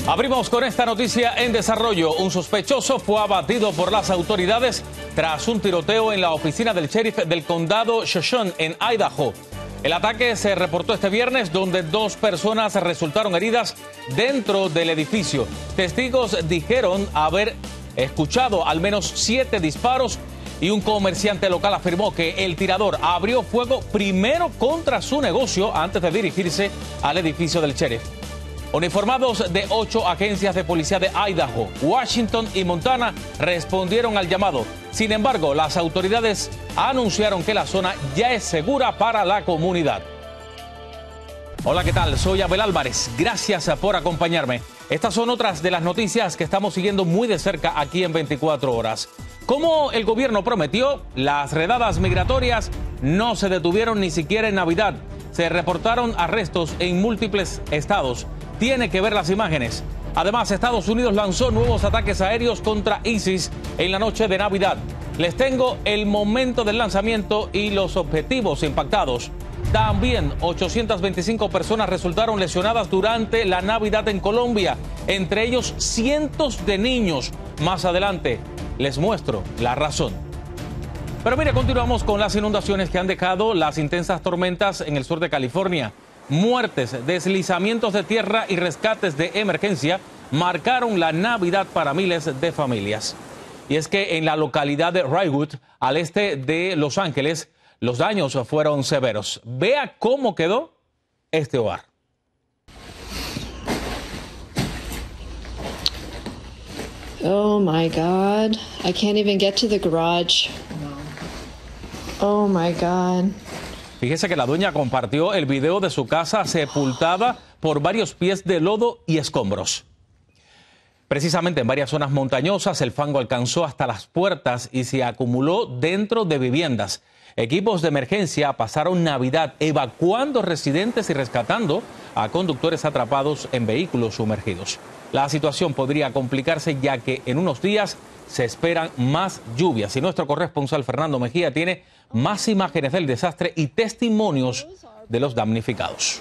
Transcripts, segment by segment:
Abrimos con esta noticia en desarrollo. Un sospechoso fue abatido por las autoridades tras un tiroteo en la oficina del sheriff del condado Shoshone, en Idaho. El ataque se reportó este viernes, donde 2 personas resultaron heridas dentro del edificio. Testigos dijeron haber escuchado al menos 7 disparos y un comerciante local afirmó que el tirador abrió fuego primero contra su negocio antes de dirigirse al edificio del sheriff. Uniformados de 8 agencias de policía de Idaho, Washington y Montana respondieron al llamado. Sin embargo, las autoridades anunciaron que la zona ya es segura para la comunidad. Hola, ¿qué tal? Soy Abel Álvarez. Gracias por acompañarme. Estas son otras de las noticias que estamos siguiendo muy de cerca aquí en 24 horas. Como el gobierno prometió, las redadas migratorias no se detuvieron ni siquiera en Navidad. Se reportaron arrestos en múltiples estados. Tiene que ver las imágenes. Además, Estados Unidos lanzó nuevos ataques aéreos contra ISIS en la noche de Navidad. Les tengo el momento del lanzamiento y los objetivos impactados. También 825 personas resultaron lesionadas durante la Navidad en Colombia, entre ellos cientos de niños. Más adelante les muestro la razón. Pero mire, continuamos con las inundaciones que han dejado las intensas tormentas en el sur de California. Muertes, deslizamientos de tierra y rescates de emergencia marcaron la Navidad para miles de familias. Y es que en la localidad de Redwood, al este de Los Ángeles, los daños fueron severos. Vea cómo quedó este hogar. Oh my God, I can't even get to the garage. Oh my God. Fíjese que la dueña compartió el video de su casa sepultada por varios pies de lodo y escombros. Precisamente en varias zonas montañosas el fango alcanzó hasta las puertas y se acumuló dentro de viviendas. Equipos de emergencia pasaron Navidad evacuando residentes y rescatando a conductores atrapados en vehículos sumergidos. La situación podría complicarse ya que en unos días se esperan más lluvias. Y nuestro corresponsal Fernando Mejía tiene más imágenes del desastre y testimonios de los damnificados.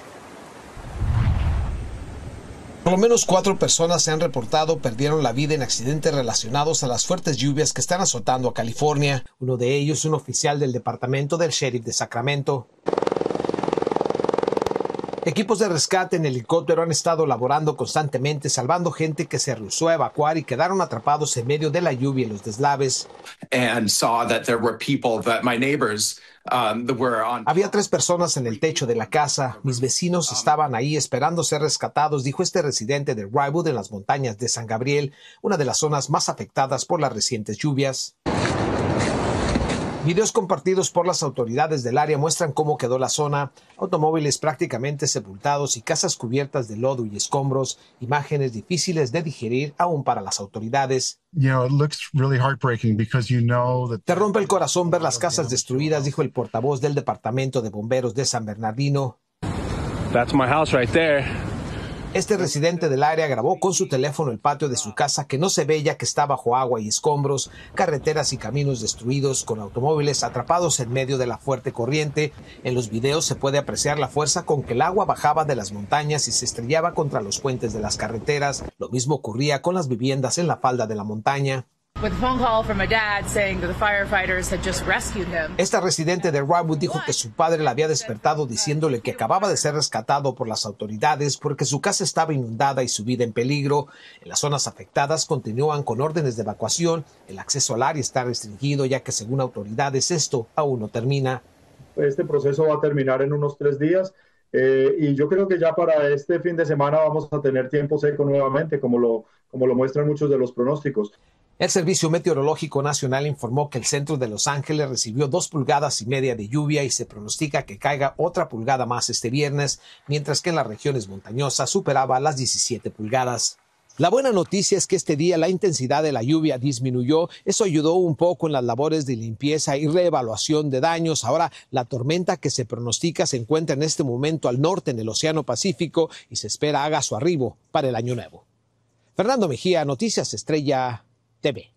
Por lo menos 4 personas se han reportado perdieron la vida en accidentes relacionados a las fuertes lluvias que están azotando a California. Uno de ellos, un oficial del departamento del sheriff de Sacramento. Equipos de rescate en helicóptero han estado laborando constantemente, salvando gente que se rehusó a evacuar y quedaron atrapados en medio de la lluvia y los deslaves. Había 3 personas en el techo de la casa. Mis vecinos estaban ahí esperando ser rescatados, dijo este residente de Redwood en las montañas de San Gabriel, una de las zonas más afectadas por las recientes lluvias. Videos compartidos por las autoridades del área muestran cómo quedó la zona, automóviles prácticamente sepultados y casas cubiertas de lodo y escombros, imágenes difíciles de digerir aún para las autoridades. Te rompe el corazón ver las casas destruidas, dijo el portavoz del Departamento de Bomberos de San Bernardino. That's my house right there. Este residente del área grabó con su teléfono el patio de su casa que no se ve ya que está bajo agua y escombros, carreteras y caminos destruidos con automóviles atrapados en medio de la fuerte corriente. En los videos se puede apreciar la fuerza con que el agua bajaba de las montañas y se estrellaba contra los puentes de las carreteras. Lo mismo ocurría con las viviendas en la falda de la montaña. Esta residente de Redwood dijo que su padre la había despertado diciéndole que acababa de ser rescatado por las autoridades porque su casa estaba inundada y su vida en peligro. En las zonas afectadas continúan con órdenes de evacuación. El acceso al área está restringido ya que según autoridades esto aún no termina. Este proceso va a terminar en unos 3 días. Y yo creo que ya para este fin de semana vamos a tener tiempo seco nuevamente, como lo muestran muchos de los pronósticos. El Servicio Meteorológico Nacional informó que el centro de Los Ángeles recibió 2,5 pulgadas de lluvia y se pronostica que caiga otra pulgada más este viernes, mientras que en las regiones montañosas superaba las 17 pulgadas. La buena noticia es que este día la intensidad de la lluvia disminuyó. Eso ayudó un poco en las labores de limpieza y reevaluación de daños. Ahora, la tormenta que se pronostica se encuentra en este momento al norte en el Océano Pacífico y se espera haga su arribo para el Año Nuevo. Fernando Mejía, Noticias Estrella TV.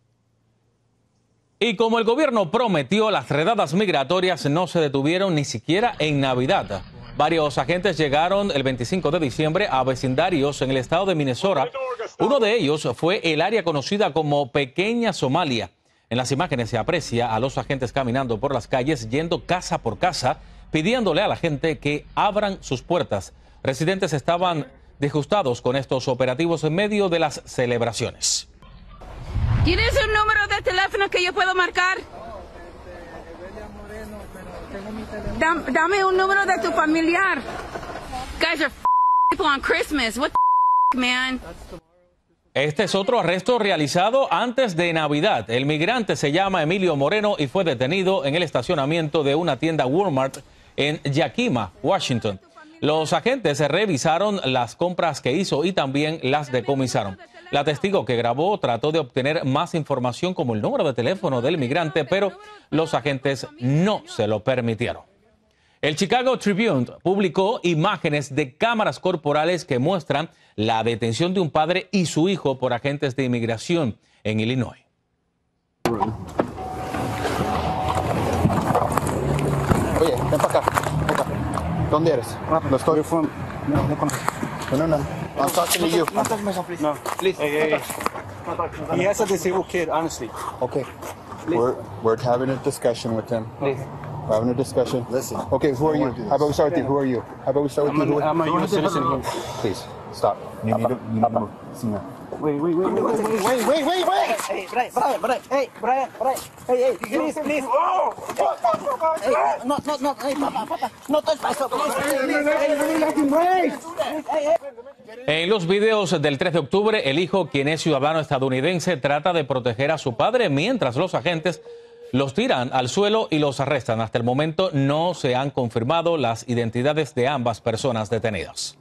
Y como el gobierno prometió, las redadas migratorias no se detuvieron ni siquiera en Navidad. Varios agentes llegaron el 25 de diciembre a vecindarios en el estado de Minnesota. Uno de ellos fue el área conocida como Pequeña Somalia. En las imágenes se aprecia a los agentes caminando por las calles, yendo casa por casa, pidiéndole a la gente que abran sus puertas. Residentes estaban disgustados con estos operativos en medio de las celebraciones. ¿Tienes un número de teléfono que yo puedo marcar? Dame un número de tu familiar. Guys are people on Christmas. What the man? Este es otro arresto realizado antes de Navidad. El migrante se llama Emilio Moreno y fue detenido en el estacionamiento de una tienda Walmart en Yakima, Washington. Los agentes revisaron las compras que hizo y también las decomisaron. La testigo que grabó trató de obtener más información como el número de teléfono del migrante, pero los agentes no se lo permitieron. El Chicago Tribune publicó imágenes de cámaras corporales que muestran la detención de un padre y su hijo por agentes de inmigración en Illinois. Oye, ven para acá. ¿Dónde eres? No estoy. No. I'm talking to you. No, please. Hey. He has a disabled kid, honestly. Okay. We're having a discussion with him. Please. We're having a discussion. Listen. Okay, who are you? How about we start with you? Who are you? How about we start with you? I'm a U.S. citizen here. Please, stop. You need to see me. Wait. Hey, Brian. Hey, please. Hey, no, hey, Papa. No touch myself. En los videos del 3 de octubre, el hijo, quien es ciudadano estadounidense, trata de proteger a su padre mientras los agentes los tiran al suelo y los arrestan. Hasta el momento no se han confirmado las identidades de ambas personas detenidas.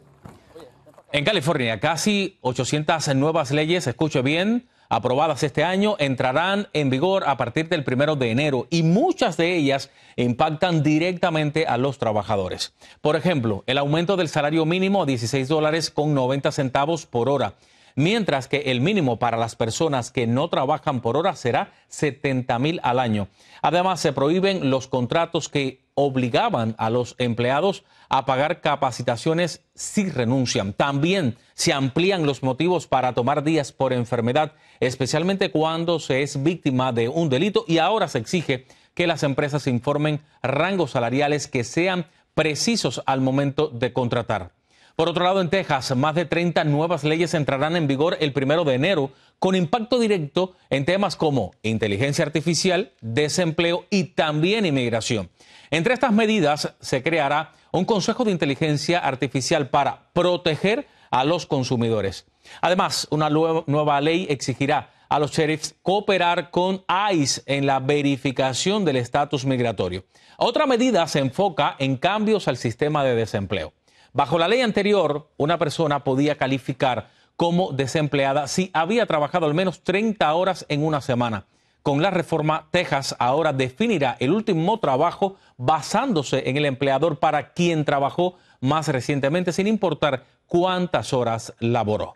En California, casi 800 nuevas leyes, escuche bien, aprobadas este año, entrarán en vigor a partir del 1 de enero y muchas de ellas impactan directamente a los trabajadores. Por ejemplo, el aumento del salario mínimo a $16.90 por hora, mientras que el mínimo para las personas que no trabajan por hora será $70,000 al año. Además, se prohíben los contratos que obligaban a los empleados a pagar capacitaciones si renuncian. También se amplían los motivos para tomar días por enfermedad, especialmente cuando se es víctima de un delito, y ahora se exige que las empresas informen rangos salariales que sean precisos al momento de contratar. Por otro lado, en Texas, más de 30 nuevas leyes entrarán en vigor el 1 de enero con impacto directo en temas como inteligencia artificial, desempleo y también inmigración. Entre estas medidas se creará un Consejo de Inteligencia Artificial para proteger a los consumidores. Además, una nueva ley exigirá a los sheriffs cooperar con ICE en la verificación del estatus migratorio. Otra medida se enfoca en cambios al sistema de desempleo. Bajo la ley anterior, una persona podía calificar como desempleada si había trabajado al menos 30 horas en una semana. Con la reforma, Texas ahora definirá el último trabajo basándose en el empleador para quien trabajó más recientemente, sin importar cuántas horas laboró.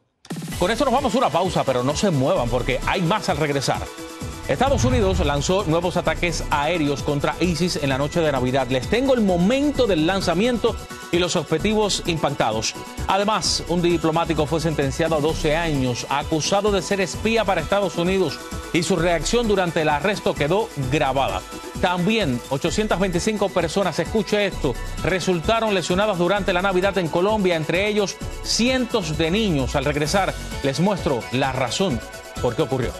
Con esto nos vamos a una pausa, pero no se muevan porque hay más al regresar. Estados Unidos lanzó nuevos ataques aéreos contra ISIS en la noche de Navidad. Les tengo el momento del lanzamiento y los objetivos impactados. Además, un diplomático fue sentenciado a 12 años, acusado de ser espía para Estados Unidos, y su reacción durante el arresto quedó grabada. También 825 personas, escuche esto, resultaron lesionadas durante la Navidad en Colombia, entre ellos cientos de niños. Al regresar, les muestro la razón por qué ocurrió.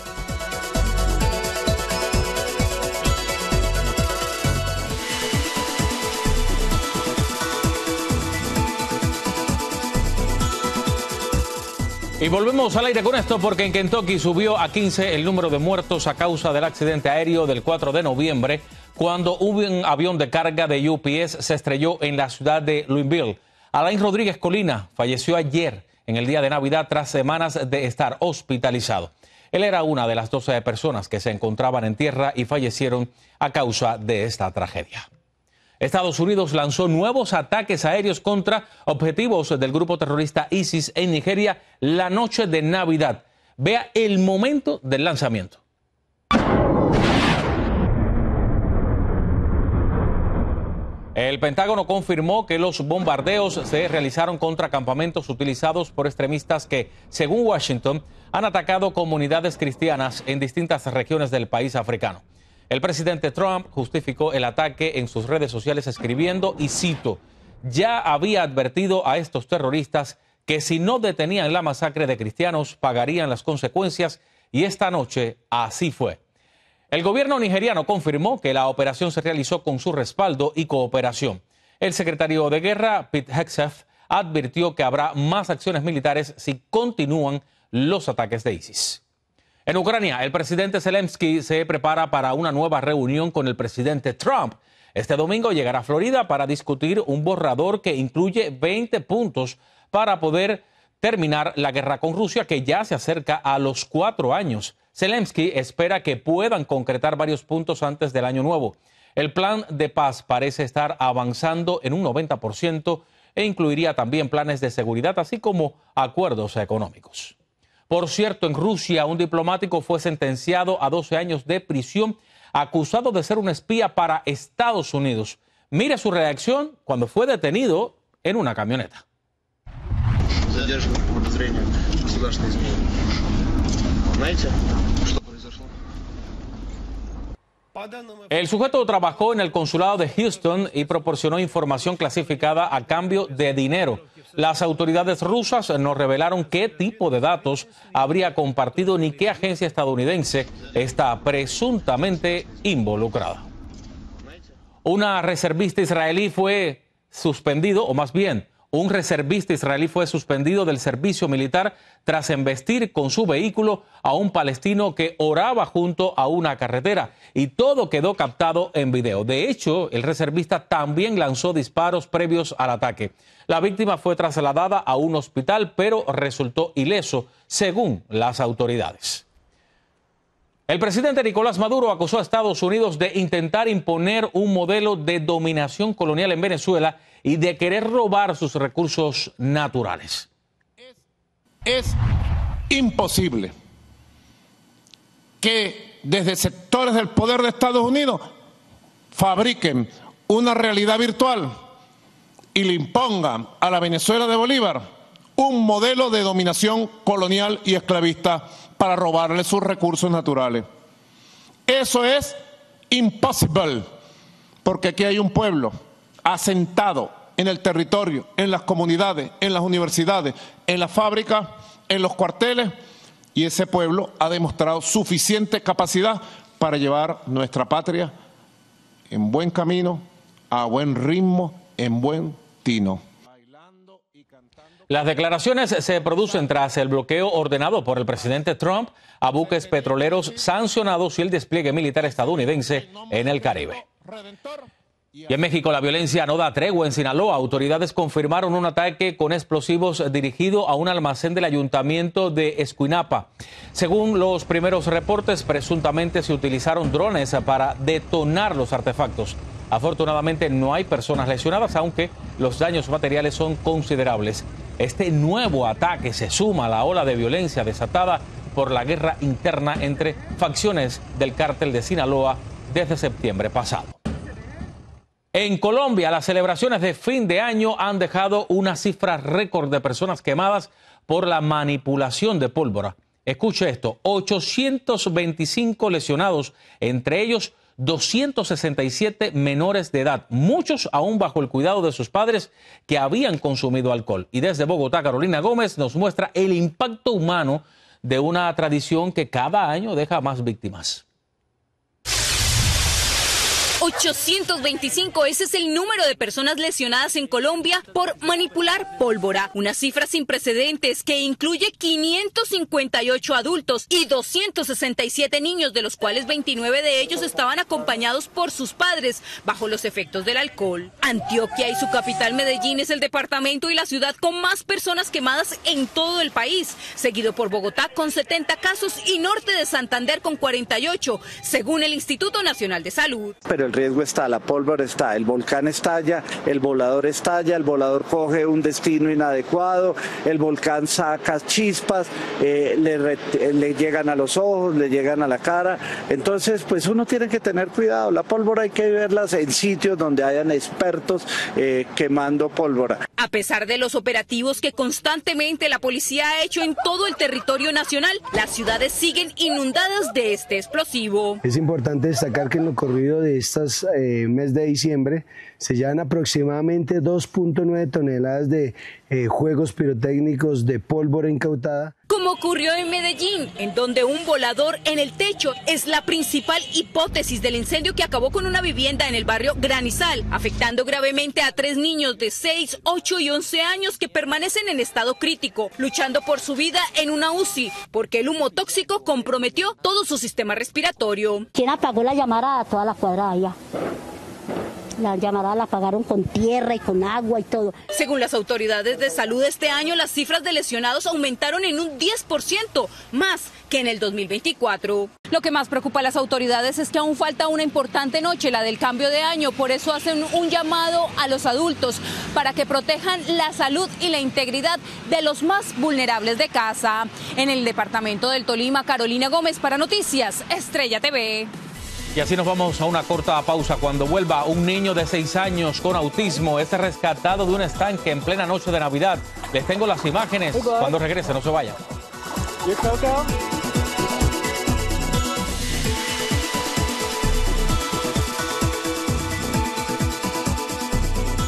Y volvemos al aire con esto porque en Kentucky subió a 15 el número de muertos a causa del accidente aéreo del 4 de noviembre, cuando un avión de carga de UPS se estrelló en la ciudad de Louisville. Alain Rodríguez Colina falleció ayer en el día de Navidad tras semanas de estar hospitalizado. Él era una de las 12 personas que se encontraban en tierra y fallecieron a causa de esta tragedia. Estados Unidos lanzó nuevos ataques aéreos contra objetivos del grupo terrorista ISIS en Nigeria la noche de Navidad. Vea el momento del lanzamiento. El Pentágono confirmó que los bombardeos se realizaron contra campamentos utilizados por extremistas que, según Washington, han atacado comunidades cristianas en distintas regiones del país africano. El presidente Trump justificó el ataque en sus redes sociales escribiendo, y cito, ya había advertido a estos terroristas que si no detenían la masacre de cristianos pagarían las consecuencias, y esta noche así fue. El gobierno nigeriano confirmó que la operación se realizó con su respaldo y cooperación. El secretario de Guerra, Pete Hegseth, advirtió que habrá más acciones militares si continúan los ataques de ISIS. En Ucrania, el presidente Zelensky se prepara para una nueva reunión con el presidente Trump. Este domingo llegará a Florida para discutir un borrador que incluye 20 puntos para poder terminar la guerra con Rusia, que ya se acerca a los 4 años. Zelensky espera que puedan concretar varios puntos antes del año nuevo. El plan de paz parece estar avanzando en un 90% e incluiría también planes de seguridad, así como acuerdos económicos. Por cierto, en Rusia, un diplomático fue sentenciado a 12 años de prisión, acusado de ser un espía para Estados Unidos. Mire su reacción cuando fue detenido en una camioneta. El sujeto trabajó en el consulado de Houston y proporcionó información clasificada a cambio de dinero. Las autoridades rusas no revelaron qué tipo de datos habría compartido ni qué agencia estadounidense está presuntamente involucrada. Una reservista israelí fue suspendido, o más bien, un reservista israelí fue suspendido del servicio militar tras embestir con su vehículo a un palestino que oraba junto a una carretera, y todo quedó captado en video. De hecho, el reservista también lanzó disparos previos al ataque. La víctima fue trasladada a un hospital, pero resultó ileso, según las autoridades. El presidente Nicolás Maduro acusó a Estados Unidos de intentar imponer un modelo de dominación colonial en Venezuela y de querer robar sus recursos naturales. Es imposible que desde sectores del poder de Estados Unidos fabriquen una realidad virtual y le impongan a la Venezuela de Bolívar un modelo de dominación colonial y esclavista para robarle sus recursos naturales. Eso es imposible, porque aquí hay un pueblo asentado en el territorio, en las comunidades, en las universidades, en las fábricas, en los cuarteles, y ese pueblo ha demostrado suficiente capacidad para llevar nuestra patria en buen camino, a buen ritmo, en buen tino. Las declaraciones se producen tras el bloqueo ordenado por el presidente Trump a buques petroleros sancionados y el despliegue militar estadounidense en el Caribe. Y en México la violencia no da tregua en Sinaloa. Autoridades confirmaron un ataque con explosivos dirigido a un almacén del ayuntamiento de Escuinapa. Según los primeros reportes, presuntamente se utilizaron drones para detonar los artefactos. Afortunadamente no hay personas lesionadas, aunque los daños materiales son considerables. Este nuevo ataque se suma a la ola de violencia desatada por la guerra interna entre facciones del cártel de Sinaloa desde septiembre pasado. En Colombia, las celebraciones de fin de año han dejado una cifra récord de personas quemadas por la manipulación de pólvora. Escuche esto, 825 lesionados, entre ellos 267 menores de edad, muchos aún bajo el cuidado de sus padres que habían consumido alcohol. Y desde Bogotá, Carolina Gómez nos muestra el impacto humano de una tradición que cada año deja más víctimas. 825, ese es el número de personas lesionadas en Colombia por manipular pólvora. Una cifra sin precedentes que incluye 558 adultos y 267 niños, de los cuales 29 de ellos estaban acompañados por sus padres bajo los efectos del alcohol. Antioquia y su capital Medellín es el departamento y la ciudad con más personas quemadas en todo el país, seguido por Bogotá con 70 casos y norte de Santander con 48, según el Instituto Nacional de Salud. Pero el riesgo está, la pólvora está, el volcán estalla, el volador coge un destino inadecuado, el volcán saca chispas, le llegan a los ojos, le llegan a la cara. Entonces, pues uno tiene que tener cuidado. La pólvora hay que verlas en sitios donde hayan expertos quemando pólvora. A pesar de los operativos que constantemente la policía ha hecho en todo el territorio nacional, las ciudades siguen inundadas de este explosivo. Es importante destacar que en lo corrido de estas mes de diciembre se llevan aproximadamente 2.9 toneladas de juegos pirotécnicos de pólvora incautada. Como ocurrió en Medellín, en donde un volador en el techo es la principal hipótesis del incendio que acabó con una vivienda en el barrio Granizal, afectando gravemente a 3 niños de 6, 8 y 11 años que permanecen en estado crítico, luchando por su vida en una UCI, porque el humo tóxico comprometió todo su sistema respiratorio. ¿Quién apagó la llamada a toda la cuadra allá? La llamada la apagaron con tierra y con agua y todo. Según las autoridades de salud, este año las cifras de lesionados aumentaron en un 10%, más que en el 2024. Lo que más preocupa a las autoridades es que aún falta una importante noche, la del cambio de año. Por eso hacen un llamado a los adultos para que protejan la salud y la integridad de los más vulnerables de casa. En el departamento del Tolima, Carolina Gómez para Noticias Estrella TV. Y así nos vamos a una corta pausa. Cuando vuelva, un niño de 6 años con autismo es rescatado de un estanque en plena noche de Navidad. Les tengo las imágenes. Cuando regrese, no se vayan.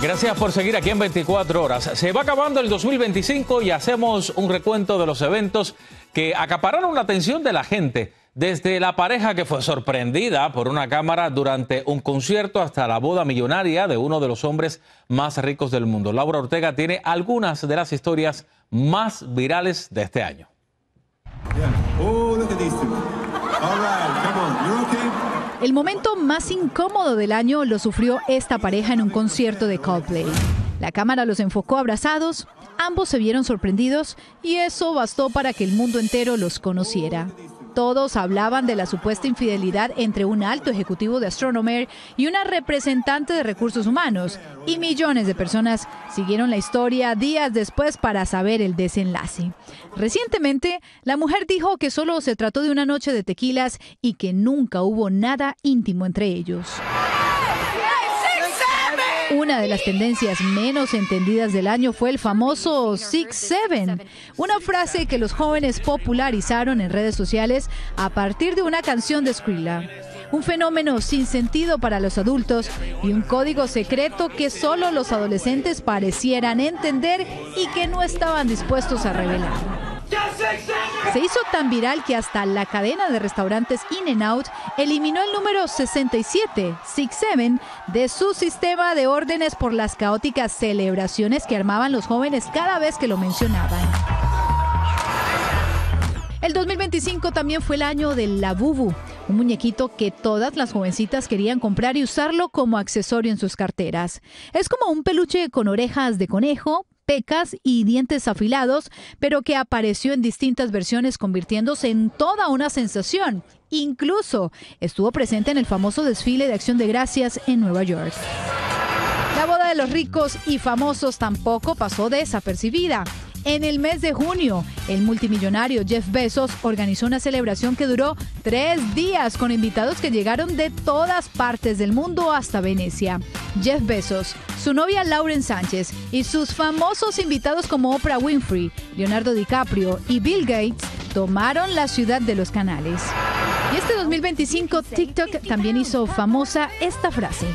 Gracias por seguir aquí en 24 horas. Se va acabando el 2025 y hacemos un recuento de los eventos que acapararon la atención de la gente. Desde la pareja que fue sorprendida por una cámara durante un concierto hasta la boda millonaria de uno de los hombres más ricos del mundo. Laura Ortega tiene algunas de las historias más virales de este año. El momento más incómodo del año lo sufrió esta pareja en un concierto de Coldplay. La cámara los enfocó abrazados, ambos se vieron sorprendidos y eso bastó para que el mundo entero los conociera. Todos hablaban de la supuesta infidelidad entre un alto ejecutivo de Astronomer y una representante de recursos humanos, y millones de personas siguieron la historia días después para saber el desenlace. Recientemente, la mujer dijo que solo se trató de una noche de tequilas y que nunca hubo nada íntimo entre ellos. Una de las tendencias menos entendidas del año fue el famoso 6'7", una frase que los jóvenes popularizaron en redes sociales a partir de una canción de Skrilla. Un fenómeno sin sentido para los adultos y un código secreto que solo los adolescentes parecieran entender y que no estaban dispuestos a revelar. Se hizo tan viral que hasta la cadena de restaurantes In-N-Out eliminó el número 67, 6'7", de su sistema de órdenes por las caóticas celebraciones que armaban los jóvenes cada vez que lo mencionaban. El 2025 también fue el año del Labubu, un muñequito que todas las jovencitas querían comprar y usarlo como accesorio en sus carteras. Es como un peluche con orejas de conejo, pecas y dientes afilados, pero que apareció en distintas versiones convirtiéndose en toda una sensación. Incluso estuvo presente en el famoso desfile de Acción de Gracias en Nueva York. La boda de los ricos y famosos tampoco pasó desapercibida. En el mes de junio, el multimillonario Jeff Bezos organizó una celebración que duró 3 días con invitados que llegaron de todas partes del mundo hasta Venecia. Jeff Bezos, su novia Lauren Sánchez y sus famosos invitados como Oprah Winfrey, Leonardo DiCaprio y Bill Gates tomaron la ciudad de los canales. Y este 2025 TikTok también hizo famosa esta frase.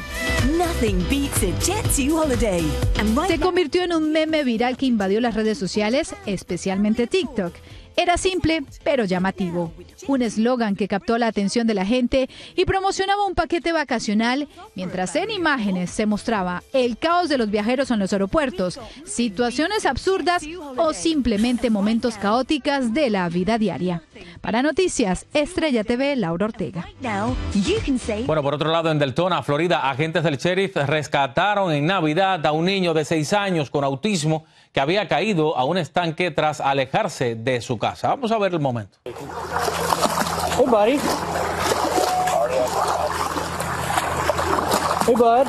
Se convirtió en un meme viral que invadió las redes sociales, especialmente TikTok. Era simple, pero llamativo. Un eslogan que captó la atención de la gente y promocionaba un paquete vacacional, mientras en imágenes se mostraba el caos de los viajeros en los aeropuertos, situaciones absurdas o simplemente momentos caóticos de la vida diaria. Para Noticias Estrella TV, Laura Ortega. Bueno, por otro lado, en Deltona, Florida, agentes del sheriff rescataron en Navidad a un niño de 6 años con autismo que había caído a un estanque tras alejarse de su casa. Vamos a ver el momento. Hey, buddy. Hey, bud.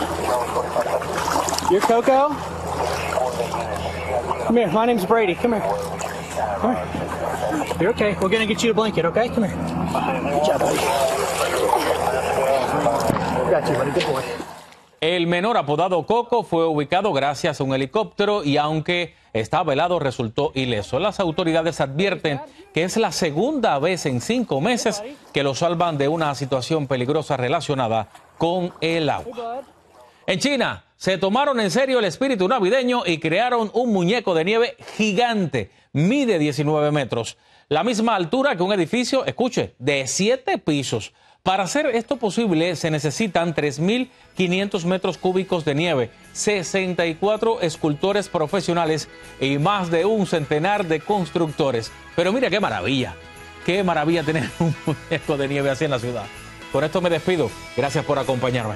You're Coco? Come here. My name's Brady. Come here. Come here. You're okay. We're going to get you a blanket, okay? Come here. Good job, buddy. Got you, buddy. Good boy. El menor apodado Coco fue ubicado gracias a un helicóptero y aunque está velado resultó ileso. Las autoridades advierten que es la segunda vez en 5 meses que lo salvan de una situación peligrosa relacionada con el agua. En China se tomaron en serio el espíritu navideño y crearon un muñeco de nieve gigante. Mide 19 metros, la misma altura que un edificio, escuche, de 7 pisos. Para hacer esto posible se necesitan 3.500 metros cúbicos de nieve, 64 escultores profesionales y más de un centenar de constructores. Pero mira qué maravilla tener un muñeco de nieve así en la ciudad. Con esto me despido. Gracias por acompañarme.